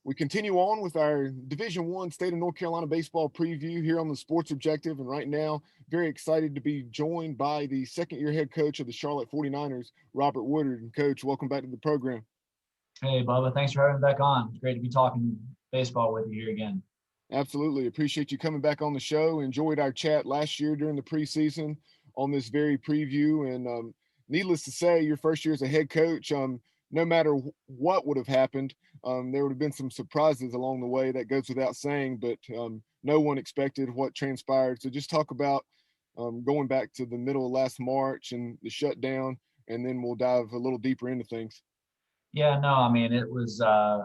We continue on with our Division I State of North Carolina baseball preview here on the Sports Objective. And right now, very excited to be joined by the second-year head coach of the Charlotte 49ers, Robert Woodard. And Coach, welcome back to the program. Hey, Bubba. Thanks for having me back on. It's great to be talking baseball with you here again. Absolutely. Appreciate you coming back on the show. Enjoyed our chat last year during the preseason on this very preview. And needless to say, your first year as a head coach, no matter what would have happened, there would have been some surprises along the way. That goes without saying, but no one expected what transpired. So just talk about going back to the middle of last March and the shutdown, and then we'll dive a little deeper into things. Yeah, no, I mean, it was, I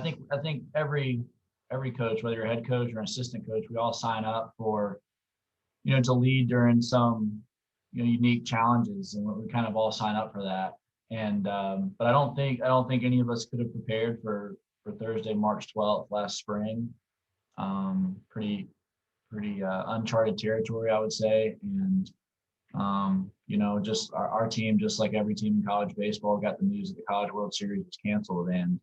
think every coach, whether you're a head coach or an assistant coach, we all sign up for, to lead during some, unique challenges, and we kind of all sign up for that. And but I don't think any of us could have prepared for Thursday, March 12th last spring. Pretty uncharted territory, I would say. And just our team, just like every team in college baseball, got the news that the College World Series was canceled. And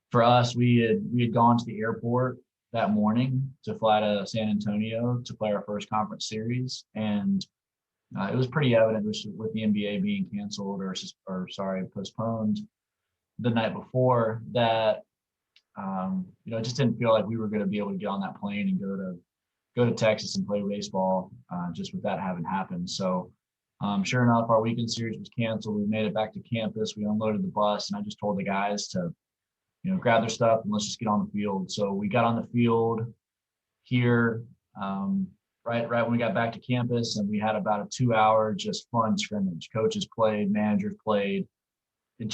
for us, we had gone to the airport that morning to fly to San Antonio to play our first conference series, and it was pretty evident with the NBA being canceled or postponed the night before that. It just didn't feel like we were going to be able to get on that plane and go to Texas and play baseball, just with that having happened. So sure enough, our weekend series was canceled. We made it back to campus. We unloaded the bus, and I just told the guys to, grab their stuff and let's just get on the field. So we got on the field here right when we got back to campus, and we had about a 2-hour just fun scrimmage. Coaches played, managers played. It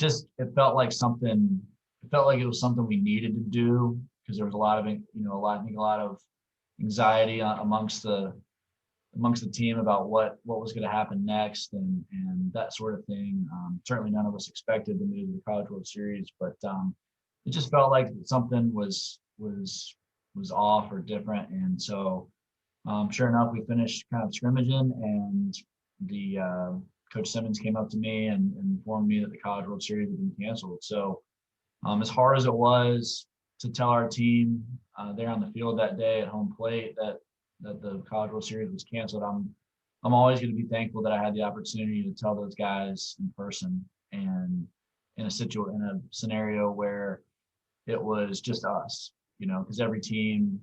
felt like something. It felt like it was something we needed to do because there was a lot of anxiety amongst the team about what was going to happen next and that sort of thing. Certainly none of us expected the move to the College World Series, but it just felt like something was off or different. And so sure enough, we finished kind of scrimmaging, and the Coach Simmons came up to me and informed me that the College World Series had been canceled. So as hard as it was to tell our team there on the field that day at home plate that the College World Series was canceled, I'm always going to be thankful that I had the opportunity to tell those guys in person and in a scenario where it was just us, because every team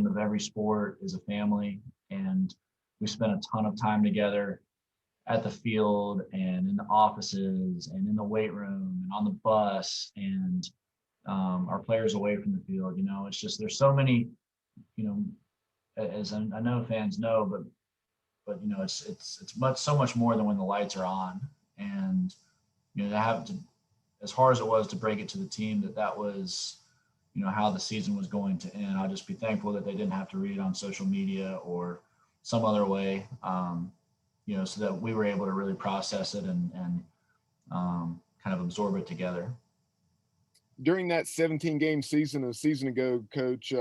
of every sport is a family, and we spent a ton of time together at the field and in the offices and in the weight room and on the bus, and our players away from the field. It's just, there's so many, as I know fans know, but it's so much more than when the lights are on. And to have to, as hard as it was to break it to the team that was how the season was going to end, I'll just be thankful that they didn't have to read it on social media or some other way, so that we were able to really process it and kind of absorb it together. During that 17-game season a season ago, Coach,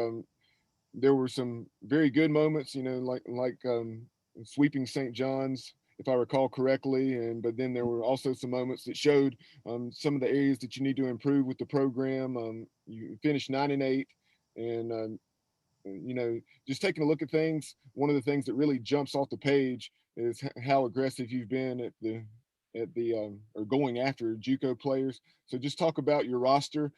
there were some very good moments, like sweeping St. John's, if I recall correctly, but then there were also some moments that showed some of the areas that you need to improve with the program. You finished 9-8, and just taking a look at things, one of the things that really jumps off the page is how aggressive you've been or going after JUCO players. So just talk about your roster,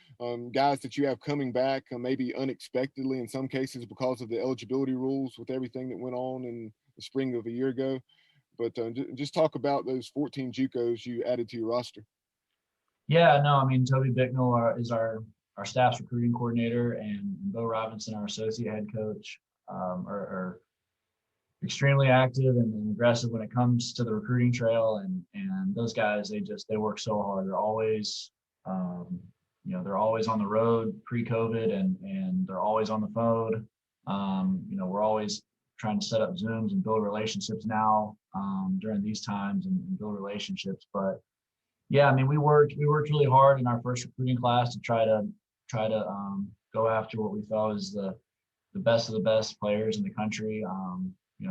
guys that you have coming back, maybe unexpectedly in some cases because of the eligibility rules with everything that went on in the spring of a year ago. But just talk about those 14 JUCOs you added to your roster. Yeah, no, I mean, Toby Bicknell is our staff's recruiting coordinator, and Bo Robinson, our associate head coach, are extremely active and aggressive when it comes to the recruiting trail. And those guys, they work so hard. They're always, they're always on the road pre-COVID, and they're always on the phone. We're always trying to set up Zooms and build relationships now during these times and build relationships. But yeah, I mean, we worked really hard in our first recruiting class to try to go after what we felt was the best of the best players in the country,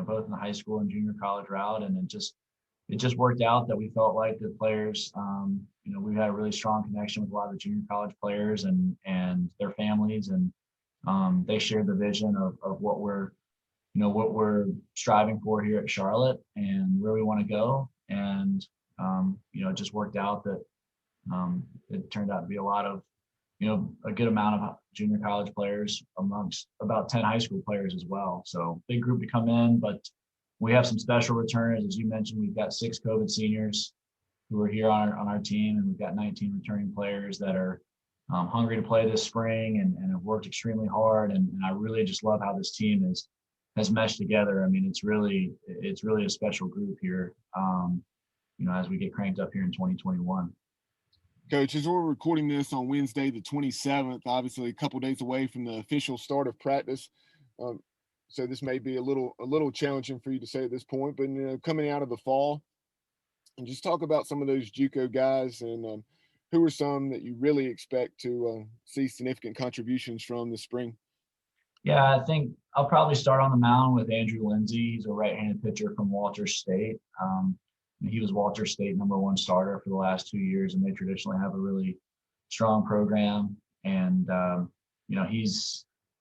both in the high school and junior college route. And it just worked out that we felt like the players we've had a really strong connection with a lot of the junior college players and their families, and they share the vision of what we're striving for here at Charlotte and where we want to go. And it just worked out that it turned out to be a good amount of junior college players amongst about 10 high school players as well. So big group to come in, but we have some special returners. As you mentioned, we've got 6 COVID seniors who are here on our team, and we've got 19 returning players that are hungry to play this spring and have worked extremely hard. And I really just love how this team has meshed together. I mean, it's really a special group here, as we get cranked up here in 2021. Coach, as we're recording this on Wednesday, the 27th, obviously a couple days away from the official start of practice, so this may be a little challenging for you to say at this point. But coming out of the fall, and just talk about some of those JUCO guys and who are some that you really expect to see significant contributions from this spring. Yeah, I think I'll probably start on the mound with Andrew Lindsay. He's a right-handed pitcher from Walters State. He was Walters State #1 starter for the last 2 years, and they traditionally have a really strong program. And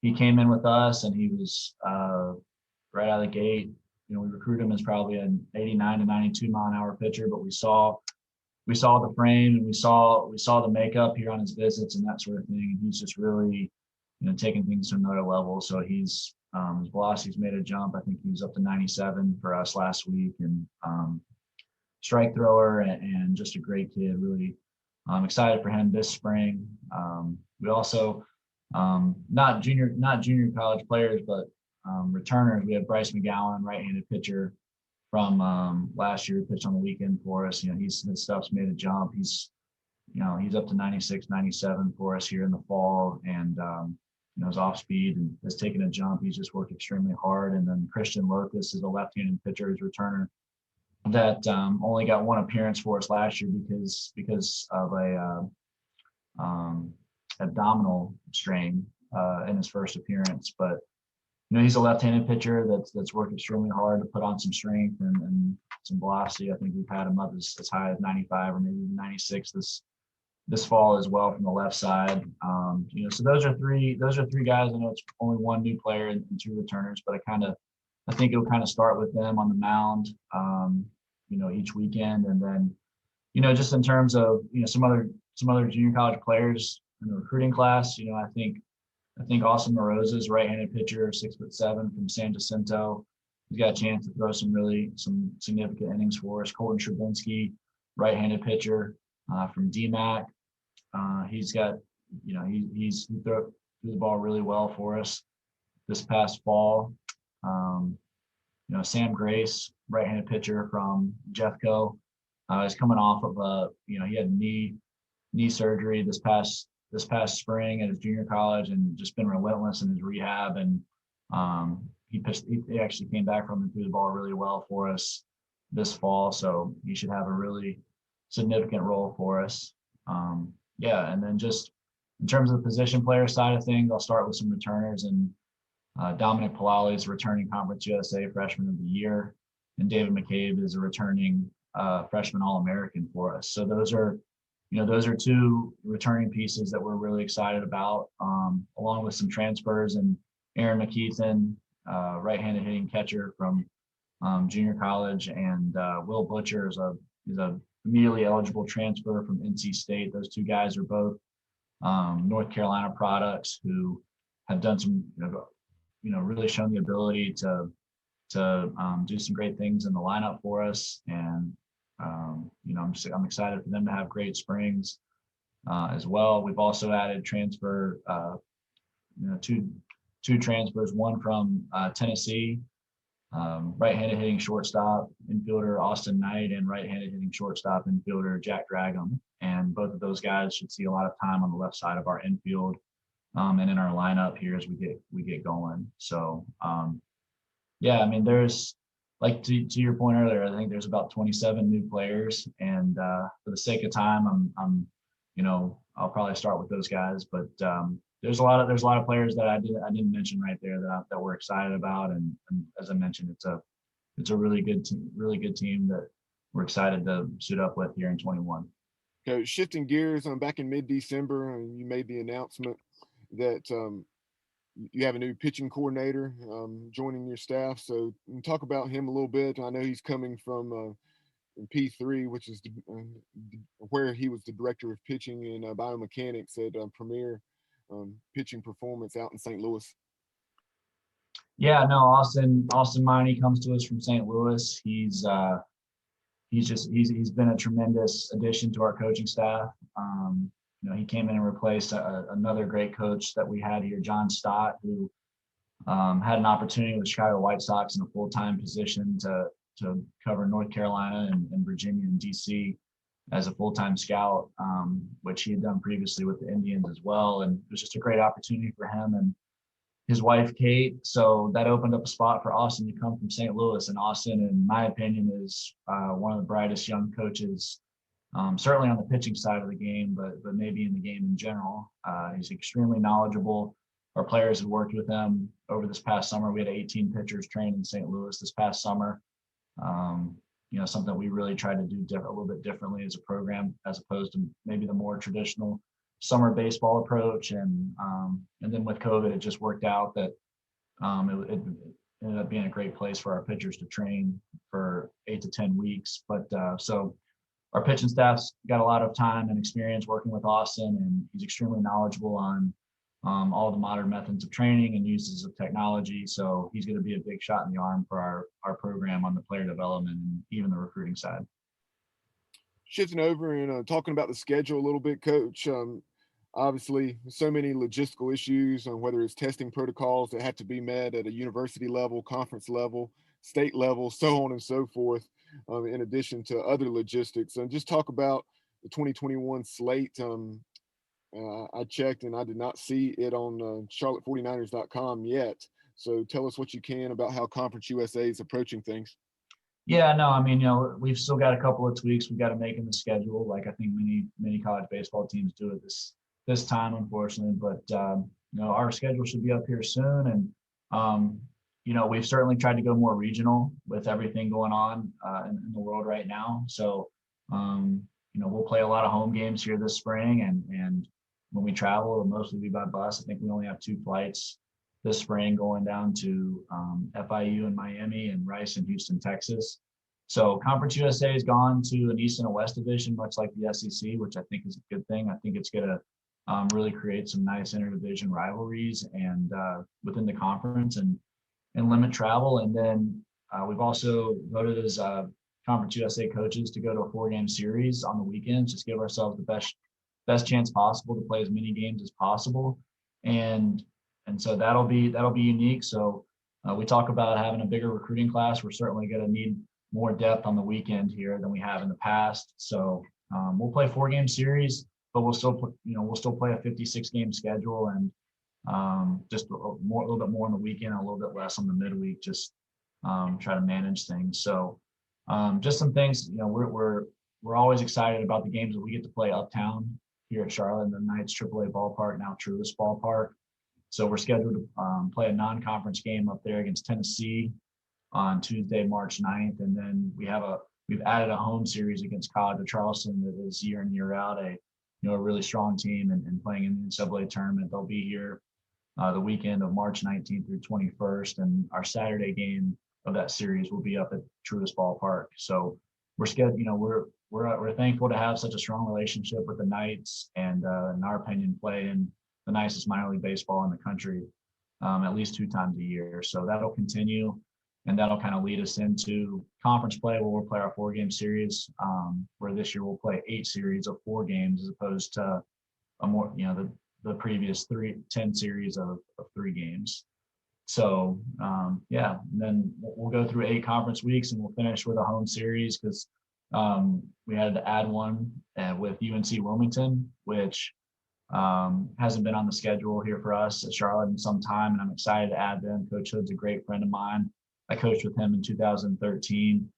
he came in with us, and he was right out of the gate. We recruited him as probably an 89 to 92 mile an hour pitcher, but we saw the frame and we saw the makeup here on his visits and that sort of thing. And he's just really taking things to another level. So his velocity's made a jump. I think he was up to 97 for us last week, and strike thrower and just a great kid. Really excited for him this spring. We also not junior college players, but returners. We have Bryce McGowan, right-handed pitcher from last year, pitched on the weekend for us. His stuff's made a jump. He's up to 96, 97 for us here in the fall, and his off speed and has taken a jump. He's just worked extremely hard. And then Christian Locus is a left-handed pitcher, his returner, that only got 1 appearance for us last year because of a abdominal strain in his first appearance. But he's a left-handed pitcher that's worked extremely hard to put on some strength and some velocity. I think we've had him up as high as 95 or maybe 96 this fall as well from the left side. So those are three guys. I know it's only 1 new player and 2 returners, but I think it'll kind of start with them on the mound, each weekend. And then, just in terms of, some other junior college players in the recruiting class, I think Austin Moroza's right-handed pitcher, 6'7" from San Jacinto. He's got a chance to throw some significant innings for us. Colton Stravinsky, right-handed pitcher from DMAC. He's got, he threw the ball really well for us this past fall. Sam Grace, right-handed pitcher from Jeffco, is coming off of he had knee surgery this past spring at his junior college and just been relentless in his rehab. And he actually came back from and threw the ball really well for us this fall. So he should have a really significant role for us. And then just in terms of the position player side of things, I'll start with some returners. And Dominic Palali is a returning Conference USA Freshman of the Year, and David McCabe is a returning freshman All-American for us. So those are 2 returning pieces that we're really excited about, along with some transfers. And Aaron McKeithen, right-handed hitting catcher from junior college, and Will Butcher is a immediately eligible transfer from NC State. Those 2 guys are both North Carolina products who have done some, really shown the ability to do some great things in the lineup for us. And I'm excited for them to have great springs as well. We've also added transfer, 2 transfers, one from Tennessee, right-handed hitting shortstop infielder Austin Knight, and right-handed hitting shortstop infielder Jack Dragum. And both of those guys should see a lot of time on the left side of our infield and in our lineup here as we get going. So there's, like to your point earlier, I think there's about 27 new players, and for the sake of time, I'll probably start with those guys. But there's a lot of players that I didn't mention right there that we're excited about, and as I mentioned, it's a really good team that we're excited to suit up with here in 21. Coach, shifting gears, back in mid-December, you made the announcement that you have a new pitching coordinator joining your staff. So talk about him a little bit. I know he's coming from P3, which is where he was the director of pitching and biomechanics at Premier Pitching Performance out in St. Louis. Yeah, no, Austin Miney comes to us from St. Louis. He's been a tremendous addition to our coaching staff. He came in and replaced another great coach that we had here, John Stott, who had an opportunity with the Chicago White Sox in a full-time position to cover North Carolina and Virginia and DC as a full-time scout, which he had done previously with the Indians as well. And it was just a great opportunity for him and his wife, Kate. So that opened up a spot for Austin to come from St. Louis. And Austin, in my opinion, is one of the brightest young coaches, certainly on the pitching side of the game, but maybe in the game in general. He's extremely knowledgeable. Our players have worked with him over this past summer. We had 18 pitchers trained in St. Louis this past summer. Something we really tried to do a little bit differently as a program, as opposed to maybe the more traditional summer baseball approach. And then with COVID, it just worked out that it ended up being a great place for our pitchers to train for 8 to 10 weeks. But so our pitching staff's got a lot of time and experience working with Austin, and he's extremely knowledgeable on all the modern methods of training and uses of technology. So he's going to be a big shot in the arm for our program on the player development and even the recruiting side. Shifting over and talking about the schedule a little bit, Coach. Obviously, so many logistical issues on whether it's testing protocols that have to be met at a university level, conference level, state level, so on and so forth, in addition to other logistics. And just talk about the 2021 slate. I checked and I did not see it on charlotte49ers.com yet. So tell us what you can about how Conference USA is approaching things. Yeah, no, I mean, we've still got a couple of tweaks we've got to make in the schedule. Like I think many college baseball teams do it this time, unfortunately. But our schedule should be up here soon, and we've certainly tried to go more regional with everything going on in the world right now. So we'll play a lot of home games here this spring, and when we travel, it'll mostly be by bus. I think we only have 2 flights this spring going down to FIU in Miami and Rice in Houston, Texas. So Conference USA has gone to an East and a West division, much like the SEC, which I think is a good thing. I think it's going to really create some nice interdivision rivalries and within the conference and limit travel. And then we've also voted as Conference USA coaches to go to a 4-game series on the weekends, just give ourselves the best chance possible to play as many games as possible. And so that'll be unique. So we talk about having a bigger recruiting class. We're certainly going to need more depth on the weekend here than we have in the past. So we'll play 4-game series, but we'll still play a 56-game schedule and just a little bit more on the weekend, a little bit less on the midweek. Just try to manage things. So just some things. We're always excited about the games that we get to play uptown here at Charlotte, the Knights AAA ballpark, now Truist Ballpark. So we're scheduled to play a non-conference game up there against Tennessee on Tuesday, March 9th. And then we've added a home series against College of Charleston that is year in, year out a really strong team and playing in the NCAA tournament. They'll be here the weekend of March 19th through 21st. And our Saturday game of that series will be up at Truist Ballpark. So we're scheduled, we're thankful to have such a strong relationship with the Knights and in our opinion, play in the nicest minor league baseball in the country at least 2 times a year. So that'll continue, and that'll kind of lead us into conference play where we'll play our 4-game series, where this year we'll play 8 series of 4 games as opposed to a more, the previous 10 series of 3 games. So and then we'll go through 8 conference weeks and we'll finish with a home series because we had to add one with UNC Wilmington, which hasn't been on the schedule here for us at Charlotte in some time, and I'm excited to add them. Coach Hood's a great friend of mine. I coached with him in 2013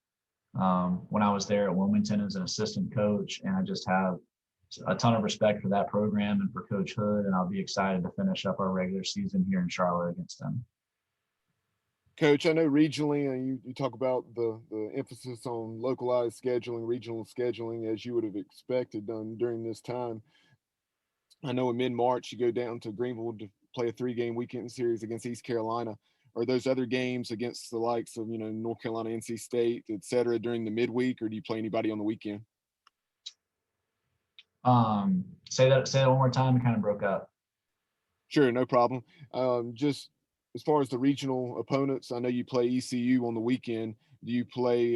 when I was there at Wilmington as an assistant coach, and I just have a ton of respect for that program and for Coach Hood, and I'll be excited to finish up our regular season here in Charlotte against them. Coach, I know regionally, you talk about the emphasis on localized scheduling, regional scheduling, as you would have expected done during this time. I know in mid-March you go down to Greenville to play a 3-game weekend series against East Carolina. Are those other games against the likes of North Carolina, NC State, et cetera, during the midweek, or do you play anybody on the weekend? Say that one more time. It kind of broke up. Sure, no problem. Just as far as the regional opponents, I know you play ECU on the weekend. Do you play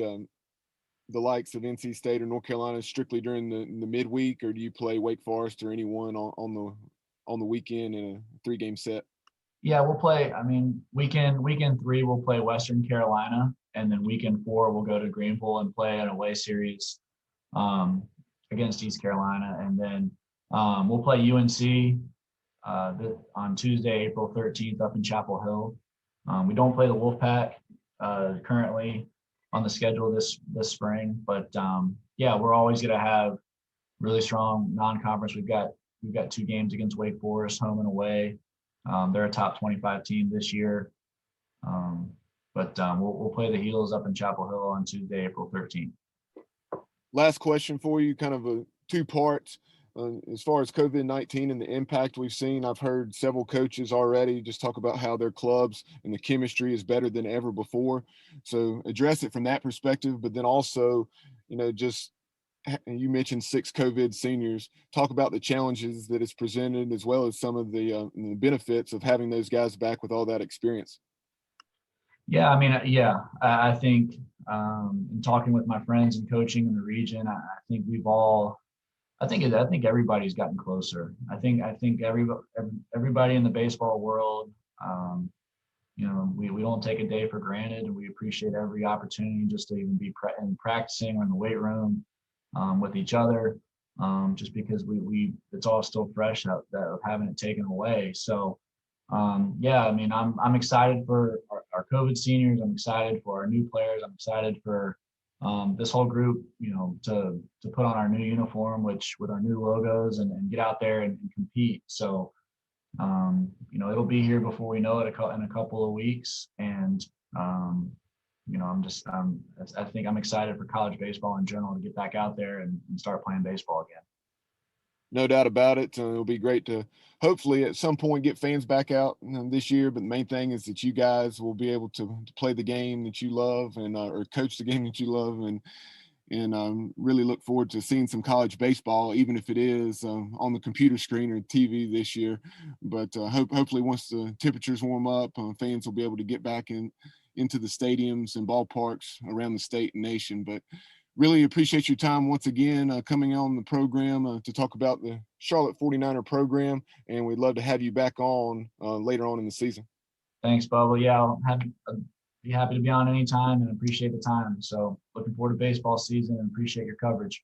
the likes of NC State or North Carolina strictly during the midweek, or do you play Wake Forest or anyone on the weekend in a 3-game set? Yeah, we'll play. I mean, weekend three we'll play Western Carolina, and then weekend four we'll go to Greenville and play an away series um, against East Carolina, and then we'll play UNC on Tuesday, April 13th, up in Chapel Hill. We don't play the Wolfpack currently on the schedule this spring, but yeah, we're always going to have really strong non-conference. We've got 2 games against Wake Forest, home and away. They're a top 25 team this year. But we'll play the Heels up in Chapel Hill on Tuesday, April 13th. Last question for you, kind of a 2 parts. As far as COVID-19 and the impact we've seen, I've heard several coaches already just talk about how their clubs and the chemistry is better than ever before. So address it from that perspective, but then also, just you mentioned 6 COVID seniors. Talk about the challenges that it's presented, as well as some of the benefits of having those guys back with all that experience. Yeah, I mean, yeah, I think in talking with my friends and coaching in the region, I think I think everybody's gotten closer. I think everybody in the baseball world, we don't take a day for granted, and we appreciate every opportunity just to even be practicing or in the weight room with each other, just because we it's all still fresh out that of having it taken away. So yeah, I mean, I'm excited for our COVID seniors. I'm excited for our new players. I'm excited for this whole group, to put on our new uniform, which with our new logos and get out there and compete. So, it'll be here before we know it in a couple of weeks. And, I think I'm excited for college baseball in general to get back out there and start playing baseball again. No doubt about it. It'll be great to hopefully at some point get fans back out this year. But the main thing is that you guys will be able to play the game that you love and or coach the game that you love, and really look forward to seeing some college baseball, even if it is on the computer screen or TV this year. But hopefully, once the temperatures warm up, fans will be able to get back into the stadiums and ballparks around the state and nation. But really appreciate your time once again coming on the program to talk about the Charlotte 49er program, and we'd love to have you back on later on in the season. Thanks, Bubba. Yeah, I'll be happy to be on anytime and appreciate the time. So looking forward to baseball season and appreciate your coverage.